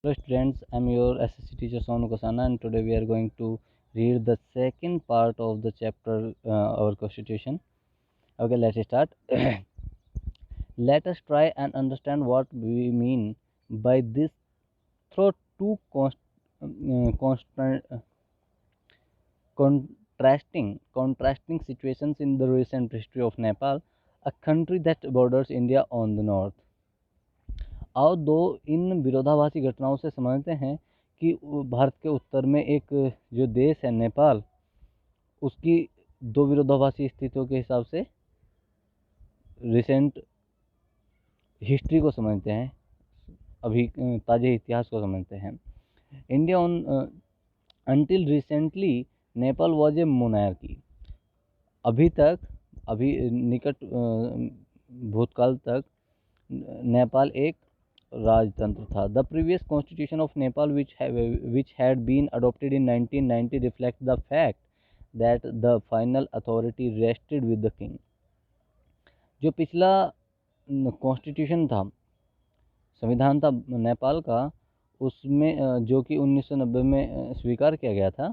Hello students, I'm your SSC teacher Sonu Kosana, and today we are going to read the second part of the chapter our constitution. Okay, let's start. Let us try and understand what we mean by this through two constant, contrasting situations in the recent history of Nepal, a country that borders India on the north. आओ दो इन विरोधाभासी घटनाओं से समझते हैं कि भारत के उत्तर में एक जो देश है नेपाल, उसकी दो विरोधाभासी स्थितियों के हिसाब से रिसेंट हिस्ट्री को समझते हैं, अभी ताज़े इतिहास को समझते हैं। India on until recently Nepal was a monarchy. अभी निकट भूतकाल तक नेपाल एक राजतंत्र था। The previous constitution of Nepal which had been adopted in 1990 reflect the fact that the final authority rested with the king. जो पिछला कॉन्स्टिट्यूशन था, संविधान था नेपाल का, उसमें जो कि 1990 में स्वीकार किया गया था,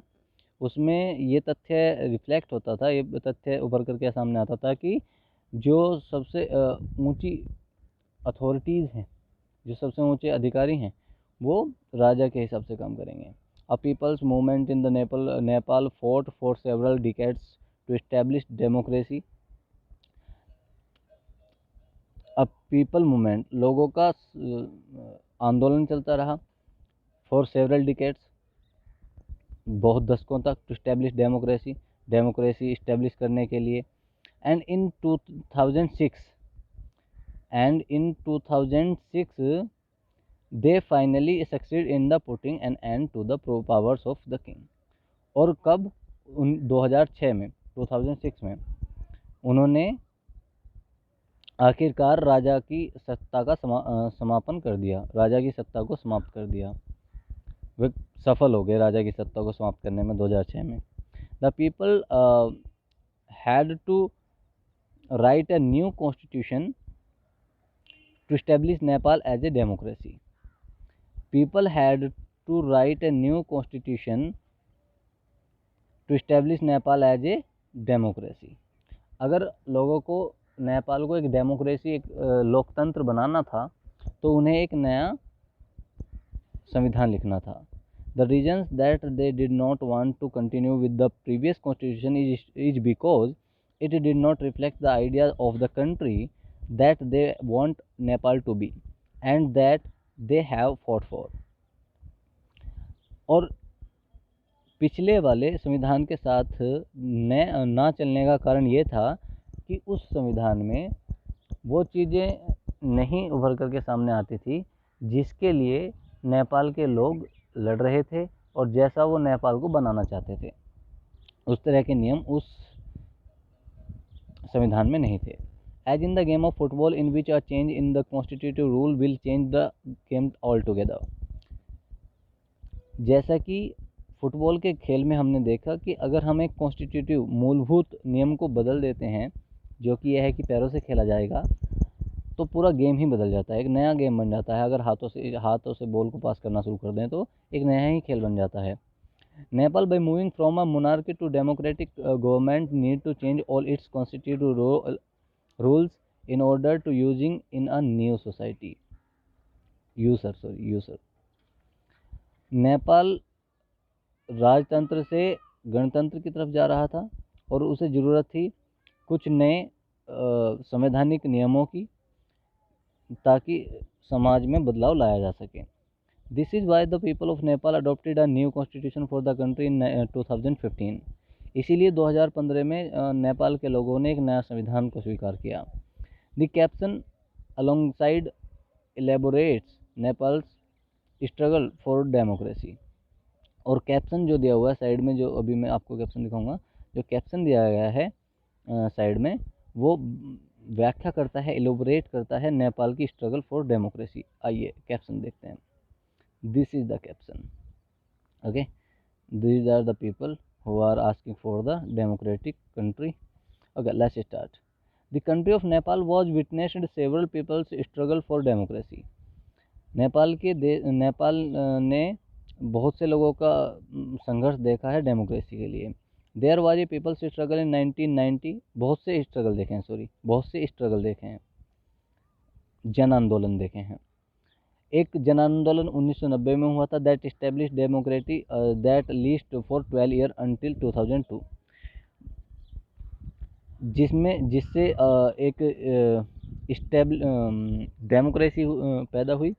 उसमें ये तथ्य रिफ्लेक्ट होता था, ये तथ्य उभर करके सामने आता था कि जो सबसे ऊंची अथॉरिटीज़ हैं, जो सबसे ऊंचे अधिकारी हैं, वो राजा के हिसाब से काम करेंगे। A people's movement in the Nepal fought for several decades to establish democracy. अब पीपल मूवमेंट, लोगों का आंदोलन चलता रहा, फॉर सेवरल डिकेड्स, बहुत दशकों तक, टू एस्टेब्लिश डेमोक्रेसी इस्टेब्लिश करने के लिए। And in 2006 they finally succeed in the putting an end to the powers of the king. और कब? 2006 में उन्होंने आखिरकार राजा की सत्ता का समापन कर दिया, राजा की सत्ता को समाप्त कर दिया। वे सफल हो गए राजा की सत्ता को समाप्त करने में 2006 में। The people had to write a new constitution to establish Nepal as a democracy. People had to write a new constitution to establish Nepal as a democracy. अगर लोगों को नेपाल को एक डेमोक्रेसी, एक लोकतंत्र बनाना था, तो उन्हें एक नया संविधान लिखना था। The reasons that they did not want to continue with the previous constitution is because it did not reflect the ideas of the country that they want Nepal to be and that they have fought for। और पिछले वाले संविधान के साथ ना चलने का कारण ये था कि उस संविधान में वो चीज़ें नहीं उभर करके सामने आती थी जिसके लिए नेपाल के लोग लड़ रहे थे और जैसा वो नेपाल को बनाना चाहते थे, उस तरह के नियम उस संविधान में नहीं थे। As in the game of football in which a change in the constitutive rule will change the game all together. जैसा कि फुटबॉल के खेल में हमने देखा कि अगर हम एक कॉन्स्टिट्यूटिव मूलभूत नियम को बदल देते हैं, जो कि यह है कि पैरों से खेला जाएगा, तो पूरा गेम ही बदल जाता है, एक नया गेम बन जाता है। अगर हाथों से बॉल को पास करना शुरू कर दें तो एक नया ही खेल बन जाता है। Nepal by moving from a monarchy to democratic government need to change all its constitutive rules in order to using in a new society। यूसर नेपाल राजतंत्र से गणतंत्र की तरफ जा रहा था और उसे ज़रूरत थी कुछ नए संवैधानिक नियमों की, ताकि समाज में बदलाव लाया जा सके। This is why the people of Nepal adopted a new constitution for the country in 2015। इसीलिए 2015 में नेपाल के लोगों ने एक नया संविधान को स्वीकार किया। The caption alongside elaborates Nepal's struggle for democracy. और कैप्शन जो दिया हुआ है साइड में, जो अभी मैं आपको कैप्शन दिखाऊंगा, जो कैप्शन दिया गया है साइड में, वो व्याख्या करता है, एलोबोरेट करता है नेपाल की स्ट्रगल फॉर डेमोक्रेसी। आइए कैप्शन देखते हैं। This is the caption. Okay, these are the people who are asking for the democratic country। Okay, let's start। The country of Nepal was witnessed several people's struggle for democracy। Nepal ने बहुत से लोगों का संघर्ष देखा है डेमोक्रेसी के लिए। There was a people's struggle in 1990, बहुत से स्ट्रगल देखे हैं, जन आंदोलन देखे हैं। एक जन आंदोलन 1990 में हुआ था, that establish democracy that least for 12 year until 2002, जिससे एक डेमोक्रेसी पैदा हुई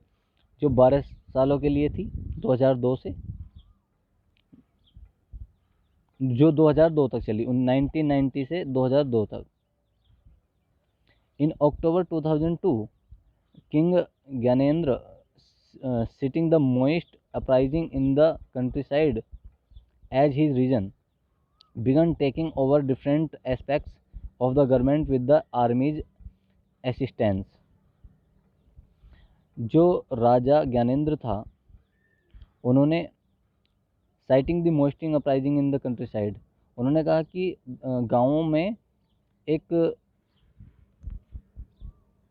जो 12 सालों के लिए थी, 2002 से, जो 2002 तक चली, 1990 से 2002 तक। इन अक्टूबर 2002, king Gyanendra, sitting the most uprising in the countryside as his region, began taking over different aspects of the government with the army's assistance. जो राजा ज्ञानेंद्र था, उन्होंने citing the mounting uprising in the countryside, उन्होंने कहा कि गाँवों में एक,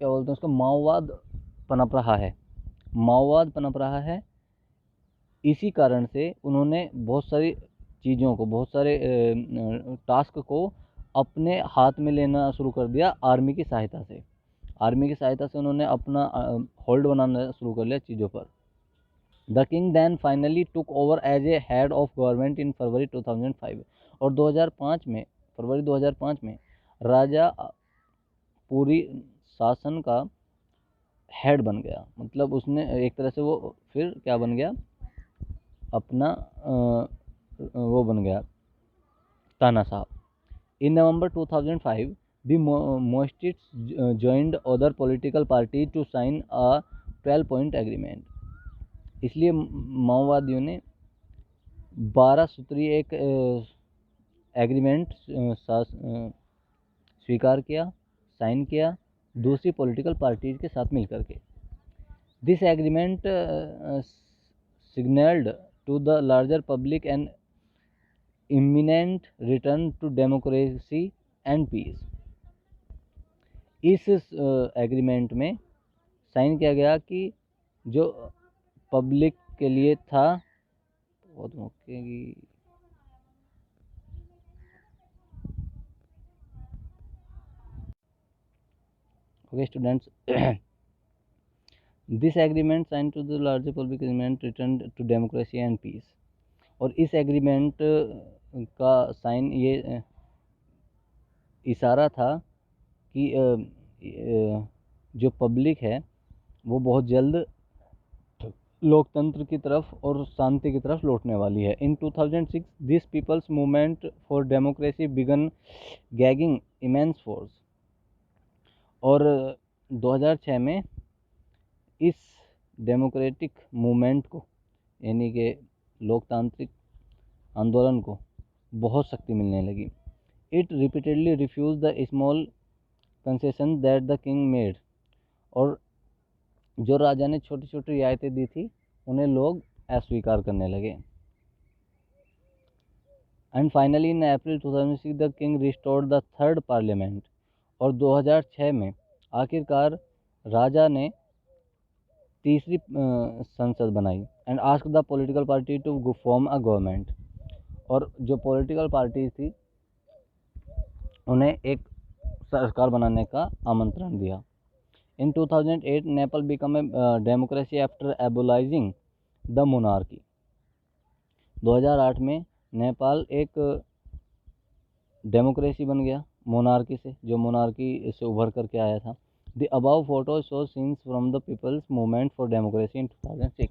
क्या बोलते हैं उसको, माओवाद पनप रहा है। इसी कारण से उन्होंने बहुत सारी चीज़ों को, बहुत सारे टास्क को अपने हाथ में लेना शुरू कर दिया आर्मी की सहायता से उन्होंने अपना होल्ड बनाना शुरू कर लिया चीज़ों पर। The king then finally took over as a head of government in February 2005, और 2005 में, फरवरी 2005 में राजा पूरी शासन का हेड बन गया। मतलब उसने एक तरह से वो फिर क्या बन गया, अपना वो बन गया तानाशाह। इन नवंबर 2005, the Moistists joined other political parties to sign a 12-point agreement. इसलिए माओवादियों ने 12 सूत्रीय एक एग्रीमेंट स्वीकार किया, साइन किया दूसरी पॉलिटिकल पार्टीज के साथ मिलकर के। This agreement signaled to the larger public an imminent return to democracy and peace. इस एग्रीमेंट में साइन किया गया कि जो पब्लिक के लिए था, बहुत मुक्केगी, okay students, this agreement sign to the larger public agreement return to democracy and peace. और इस एग्रीमेंट का साइन ये इशारा था कि जो पब्लिक है वो बहुत जल्द लोकतंत्र की तरफ और शांति की तरफ लौटने वाली है। In 2006 this people's movement for democracy began gaining immense force, और 2006 में इस डेमोक्रेटिक मूवमेंट को, यानी कि लोकतांत्रिक आंदोलन को बहुत शक्ति मिलने लगी। It repeatedly refuse the small concession that the king made, और जो राजा ने छोटी छोटी रियायतें दी थी उन्हें लोग अस्वीकार करने लगे। And finally in April 2006 the king restored the third parliament, और 2006 में आखिरकार राजा ने तीसरी संसद बनाई। And ask the political party to form a government, और जो पॉलिटिकल पार्टी थी उन्हें एक सरकार बनाने का आमंत्रण दिया। In 2008 Nepal become a democracy after abolishing the monarchy. 2008 में नेपाल एक डेमोक्रेसी बन गया मोनार्की से, जो मोनार्की से उभर करके आया था। The above photo show scenes from the peoples movement for democracy in 2006,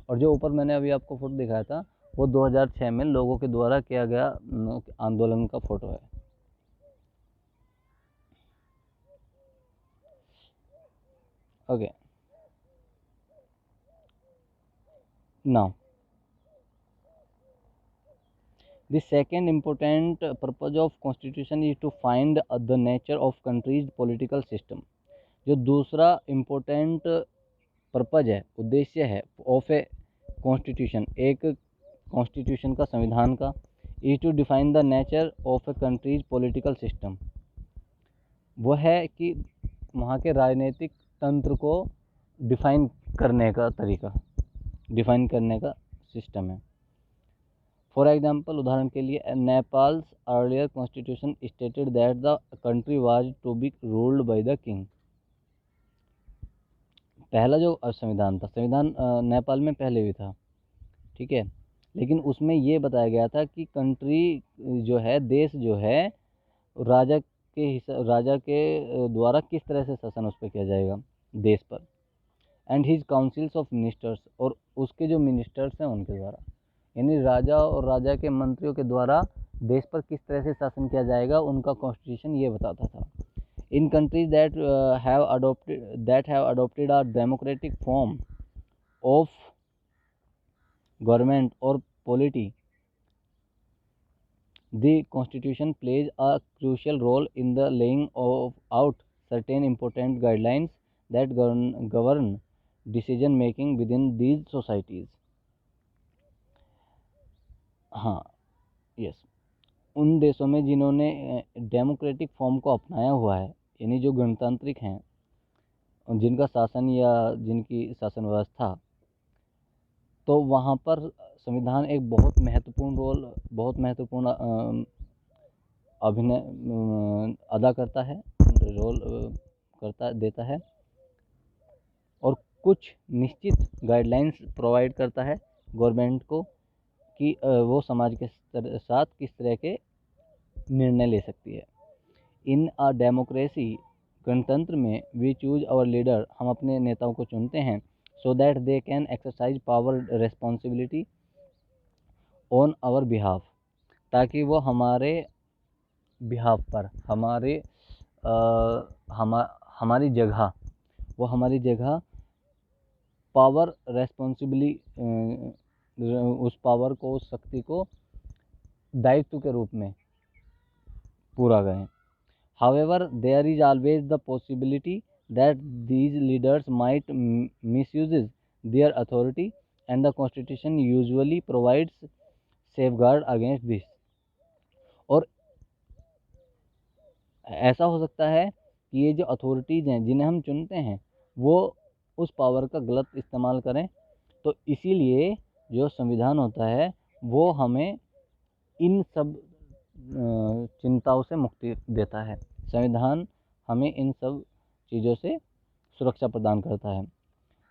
और जो ऊपर मैंने अभी आपको फोटो दिखाया था वो 2006 में लोगों के द्वारा किया गया आंदोलन का फोटो है। Okay. Now, the second important purpose of constitution is to find the nature of country's political system. जो दूसरा important purpose है, उद्देश्य है of a constitution, एक constitution का, संविधान का, is to define the nature of a country's political system. वो है कि वहाँ के राजनीतिक तंत्र को डिफाइन करने का तरीका, डिफाइन करने का सिस्टम है। फॉर एग्जाम्पल, उदाहरण के लिए, Nepal's earlier constitution stated that the country was to be ruled by the king. पहला जो संविधान था, संविधान नेपाल में पहले भी था, ठीक है, लेकिन उसमें ये बताया गया था कि कंट्री जो है, देश जो है, राजा के द्वारा किस तरह से शासन उस पर किया जाएगा, देश पर। And his councils of ministers, और उसके जो मिनिस्टर्स हैं उनके द्वारा, यानी राजा और राजा के मंत्रियों के द्वारा देश पर किस तरह से शासन किया जाएगा, उनका कॉन्स्टिट्यूशन ये बताता था। In countries that have adopted a democratic form of government और polity, the constitution plays a crucial role in the laying out certain important guidelines that govern decision making within these societies। हाँ, yes, उन देशों में जिन्होंने democratic form को अपनाया हुआ है, यानी जो गणतांत्रिक हैं, जिनका शासन या जिनकी शासन व्यवस्था, तो वहाँ पर संविधान एक बहुत महत्वपूर्ण रोल, बहुत महत्वपूर्ण अदा करता है, रोल देता है, और कुछ निश्चित गाइडलाइंस प्रोवाइड करता है गवर्नमेंट को कि वो समाज के साथ किस तरह के निर्णय ले सकती है। इन अ डेमोक्रेसी, गणतंत्र में, वी चूज आवर लीडर, हम अपने नेताओं को चुनते हैं, so that they can exercise power responsibility on our behalf, ताकि वो हमारे बिहाफ पर, हमारी जगह, वो हमारी जगह पावर रेस्पॉन्सिबली, उस पावर को, उस शक्ति को दायित्व के रूप में पूरा करें। However, there is always the possibility that these leaders might misuse their authority, and the Constitution usually provides safeguard against this। और ऐसा हो सकता है कि ये जो अथॉरिटीज़ हैं जिन्हें हम चुनते हैं, वो उस पावर का गलत इस्तेमाल करें, तो इसीलिए जो संविधान होता है वो हमें इन सब चिंताओं से मुक्ति देता है। संविधान हमें इन सब चीज़ों से सुरक्षा प्रदान करता है।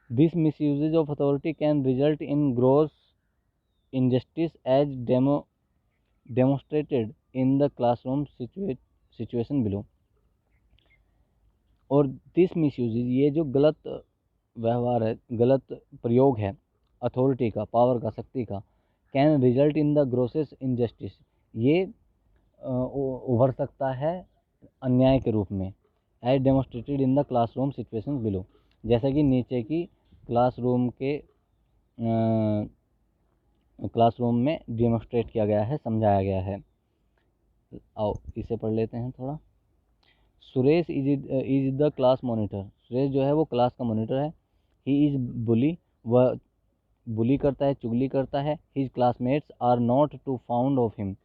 This misuses of authority can result in gross injustice as demonstrated in the classroom situation below. और दिस मिसयूजेज, ये जो गलत व्यवहार है, गलत प्रयोग है अथॉरिटी का, पावर का, शक्ति का, can result in the grosses injustice, ये उभर सकता है अन्याय के रूप में, as demonstrated in the classroom situation below, जैसा कि नीचे की क्लासरूम में डेमोस्ट्रेट किया गया है, समझाया गया है। आओ इसे पढ़ लेते हैं थोड़ा। Suresh is the class monitor, Suresh जो है वो क्लास का मॉनिटर है। ही इज बुली, वह बुली करता है, चुगली करता है। His classmates are not too fond of him,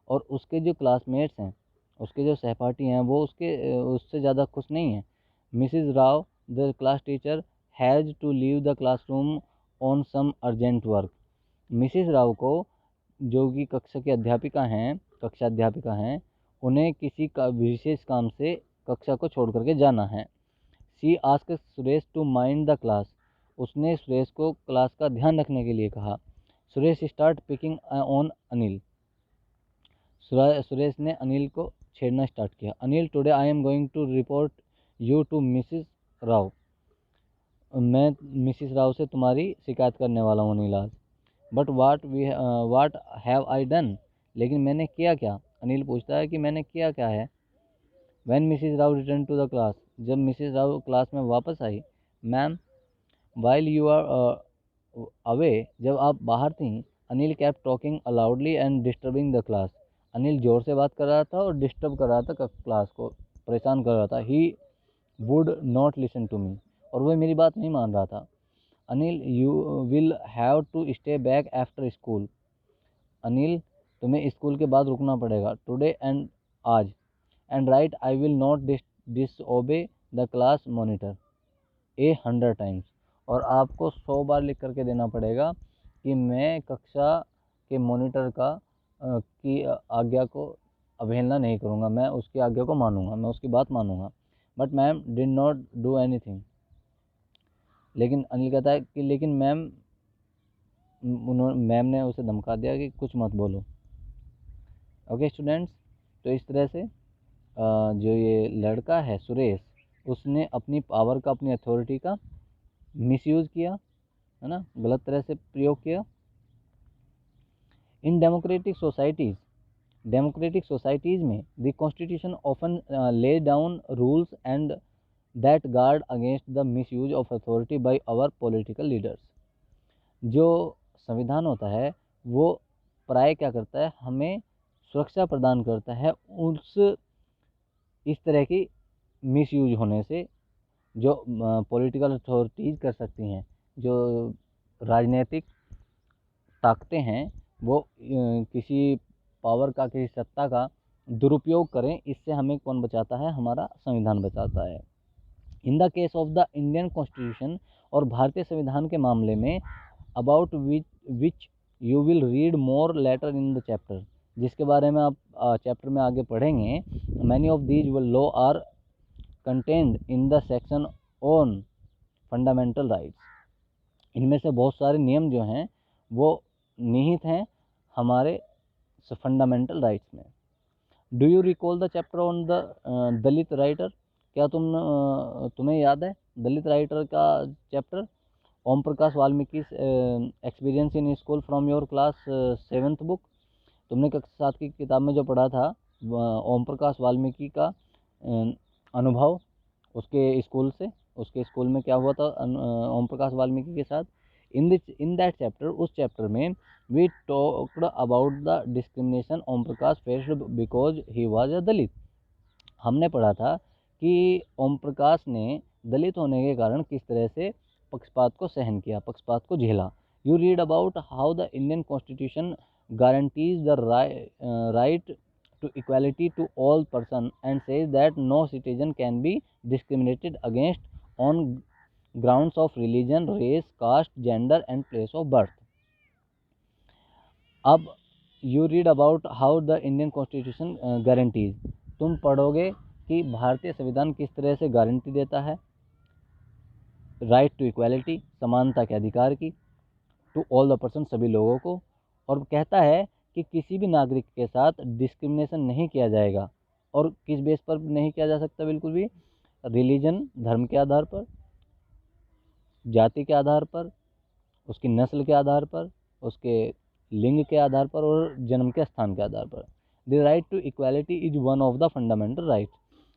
और उसके जो क्लासमेट्स हैं, उसके जो सहपाठी हैं, वो उससे ज़्यादा खुश नहीं हैं। Mrs Rao the class teacher has to leave the classroom on some urgent work, Mrs Rao को, जो कि कक्षा की अध्यापिका हैं, कक्षा अध्यापिका हैं, उन्हें किसी का विशेष काम से कक्षा को छोड़ करके जाना है। She ask Suresh to mind the class, उसने सुरेश को क्लास का ध्यान रखने के लिए कहा। Suresh start picking on Anil, Suresh ने अनिल को छेड़ना स्टार्ट किया। Anil, today I am going to report you to Mrs Rao, मैं मिसिस राव से तुम्हारी शिकायत करने वाला हूँ अनिल आज। But what have I done, लेकिन मैंने किया क्या, अनिल पूछता है कि मैंने किया क्या है। When Mrs Rao return to the class, जब मिसिस राव क्लास में वापस आई। Ma'am, while you are away, जब आप बाहर थीं। Anil kept talking aloudly and disturbing the class, Anil जोर से बात कर रहा था और डिस्टर्ब कर रहा था क्लास को, परेशान कर रहा था। He would not listen to me, और वह मेरी बात नहीं मान रहा था। Anil, you will have to stay back after school, Anil तुम्हें स्कूल के बाद रुकना पड़ेगा। टुडे एंड आज, and write I will not disobey the class monitor 100 times, और आपको 100 बार लिख करके देना पड़ेगा कि मैं कक्षा के मॉनिटर की आज्ञा को अवहेलना नहीं करूँगा, मैं उसकी आज्ञा को मानूंगा, मैं उसकी बात मानूंगा। But ma'am did not do anything. लेकिन अनिल कहता है कि लेकिन मैम ने उसे धमका दिया कि कुछ मत बोलो। ओके स्टूडेंट्स, तो इस तरह से जो ये लड़का है सुरेश, उसने अपनी पावर का, अपनी अथॉरिटी का मिसयूज़ किया, है ना, गलत तरह से प्रयोग किया। इन डेमोक्रेटिक सोसाइटीज़ में the constitution often lay down rules and that guard against the misuse of authority by our political leaders. जो संविधान होता है वो प्राय क्या करता है, हमें सुरक्षा प्रदान करता है उस इस तरह की मिसयूज होने से, जो पॉलिटिकल अथॉरिटीज़ कर सकती हैं, जो राजनीतिक ताकतें हैं वो किसी पावर का, किसी सत्ता का दुरुपयोग करें। इससे हमें कौन बचाता है, हमारा संविधान बचाता है। In the case of the Indian constitution, और भारतीय संविधान के मामले में, about which you will read more later in the chapter, जिसके बारे में आप चैप्टर में आगे पढ़ेंगे। Many of these law are contained in the section on fundamental rights. इनमें से बहुत सारे नियम जो हैं वो निहित हैं हमारे फंडामेंटल राइट्स में। Do you recall the chapter on the Dalit writer? क्या तुम्हें याद है दलित राइटर का चैप्टर? Om Prakash Valmiki experience in school from your class 7th book. तुमने कक्षा 7 की किताब में जो पढ़ा था ओम प्रकाश वाल्मीकि का अनुभव उसके स्कूल में क्या हुआ था ओम प्रकाश वाल्मीकि के साथ। इन दैट चैप्टर, उस चैप्टर में we talked about the discrimination Om Prakash faced because he was a Dalit. हमने पढ़ा था कि ओम प्रकाश ने दलित होने के कारण किस तरह से पक्षपात को सहन किया, पक्षपात को झेला। You read about how the Indian constitution guarantees the right to equality to all person and says that no citizen can be discriminated against on grounds of religion, race, caste, gender and place of birth. अब you read about how the Indian Constitution guarantees, तुम पढ़ोगे कि भारतीय संविधान किस तरह से guarantee देता है राइट टू इक्वालिटी, समानता के अधिकार की, टू ऑल द पर्सन, सभी लोगों को, और कहता है कि किसी भी नागरिक के साथ डिस्क्रिमिनेशन नहीं किया जाएगा। और किस बेस पर नहीं किया जा सकता? बिल्कुल भी रिलीजन, धर्म के आधार पर, जाति के आधार पर, उसकी नस्ल के आधार पर, उसके लिंग के आधार पर और जन्म के स्थान के आधार पर। The right to equality is one of the fundamental rights.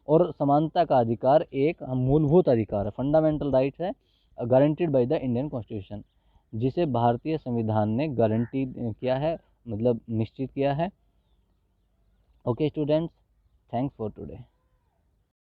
और समानता का अधिकार एक मूलभूत अधिकार है, फंडामेंटल राइट्स है, guaranteed by the Indian constitution, जिसे भारतीय संविधान ने गारंटी किया है, मतलब निश्चित किया है। Okay students, thanks for today.